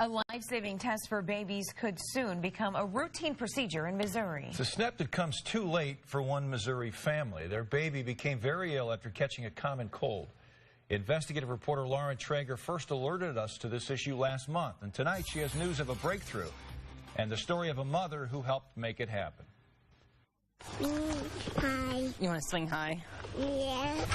A life-saving test for babies could soon become a routine procedure in Missouri. It's a step that comes too late for one Missouri family. Their baby became very ill after catching a common cold. Investigative reporter Lauren Traeger first alerted us to this issue last month, and tonight she has news of a breakthrough and the story of a mother who helped make it happen. Hi. You want to swing high? Yeah.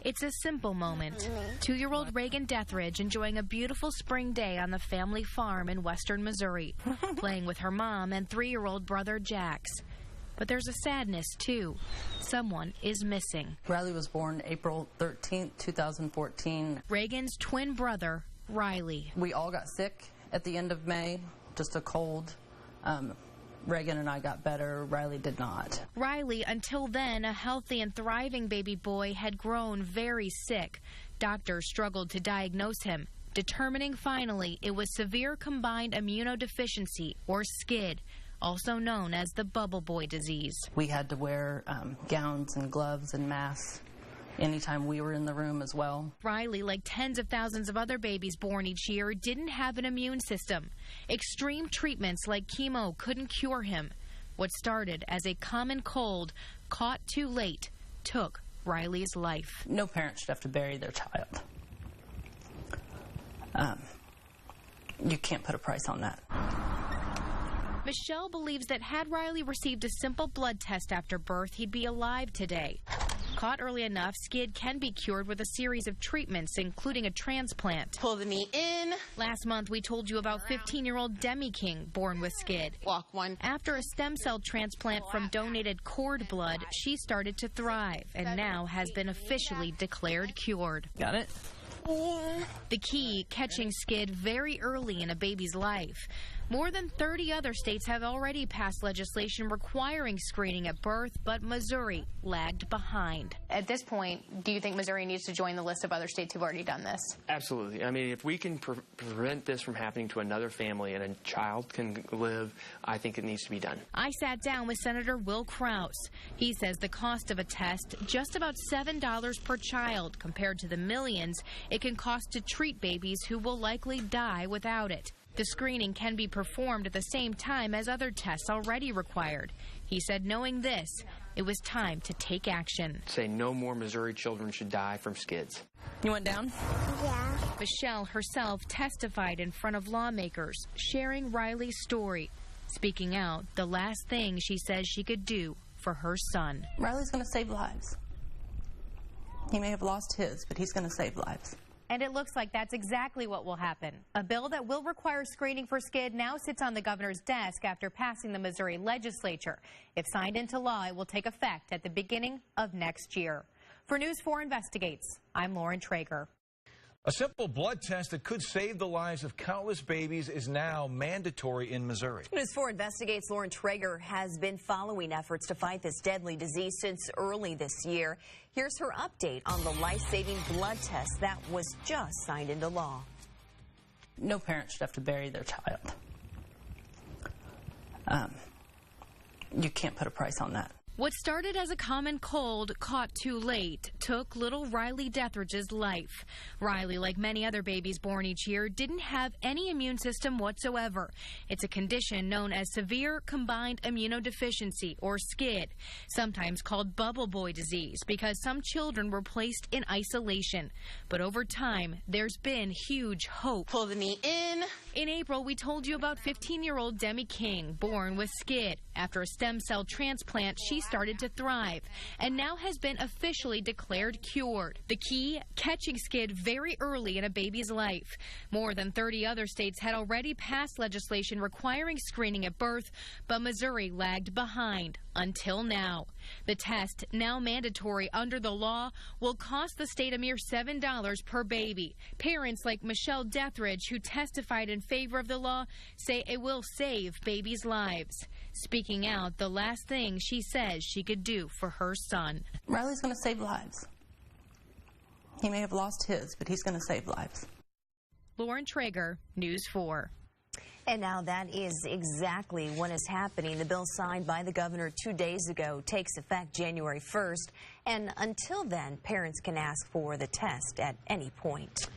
It's a simple moment. 2-year-old Reagan Deathridge enjoying a beautiful spring day on the family farm in western Missouri, playing with her mom and 3-year-old brother Jax. But there's a sadness, too. Someone is missing. Riley was born April 13th, 2014. Reagan's twin brother, Riley. We all got sick at the end of May, just a cold. Reagan and I got better. Riley did not. Riley, until then a healthy and thriving baby boy, had grown very sick. Doctors struggled to diagnose him, determining finally it was severe combined immunodeficiency, or SCID, also known as the bubble boy disease. We had to wear gowns and gloves and masks anytime we were in the room as well. Riley, like tens of thousands of other babies born each year, didn't have an immune system. Extreme treatments like chemo couldn't cure him. What started as a common cold, caught too late, took Riley's life. No parent should have to bury their child. You can't put a price on that. Michelle believes that had Riley received a simple blood test after birth, he'd be alive today. Caught early enough, SCID can be cured with a series of treatments, including a transplant. Pull the knee in. Last month, we told you about 15-year-old Demi King, born with SCID. Walk one. After a stem cell transplant from donated cord blood, she started to thrive and now has been officially declared cured. Got it? Yeah. The key, catching SCID very early in a baby's life. More than 30 other states have already passed legislation requiring screening at birth, but Missouri lagged behind. At this point, do you think Missouri needs to join the list of other states who've already done this? Absolutely. I mean, if we can prevent this from happening to another family and a child can live, I think it needs to be done. I sat down with Senator Will Kraus. He says the cost of a test, just about $7 per child, compared to the millions it can cost to treat babies who will likely die without it. The screening can be performed at the same time as other tests already required. He said knowing this, it was time to take action. Say no more Missouri children should die from SCIDs. You went down? Yeah. Michelle herself testified in front of lawmakers, sharing Riley's story. Speaking out, the last thing she says she could do for her son. Riley's going to save lives. He may have lost his, but he's going to save lives. And it looks like that's exactly what will happen. A bill that will require screening for SCID now sits on the governor's desk after passing the Missouri legislature. If signed into law, it will take effect at the beginning of next year. For News 4 Investigates, I'm Lauren Traeger. A simple blood test that could save the lives of countless babies is now mandatory in Missouri. News 4 Investigates' Lauren Traeger has been following efforts to fight this deadly disease since early this year. Here's her update on the life-saving blood test that was just signed into law. No parent should have to bury their child. You can't put a price on that. What started as a common cold, caught too late, took little Riley Deathridge's life. Riley, like many other babies born each year, didn't have any immune system whatsoever. It's a condition known as severe combined immunodeficiency, or SCID, sometimes called bubble boy disease, because some children were placed in isolation. But over time, there's been huge hope. Pull the knee in. In April, we told you about 15-year-old Demi King, born with SCID. After a stem cell transplant, she started to thrive and now has been officially declared cured. The key, catching SCID very early in a baby's life. More than 30 other states had already passed legislation requiring screening at birth, but Missouri lagged behind until now. The test, now mandatory under the law, will cost the state a mere $7 per baby. Parents like Michelle Deathridge, who testified in favor of the law, say it will save babies' lives. Speaking out, the last thing she says she could do for her son. Riley's going to save lives. He may have lost his, but he's going to save lives. Lauren Traeger, News 4. And now that is exactly what is happening. The bill signed by the governor 2 days ago takes effect January 1st. And until then, parents can ask for the test at any point.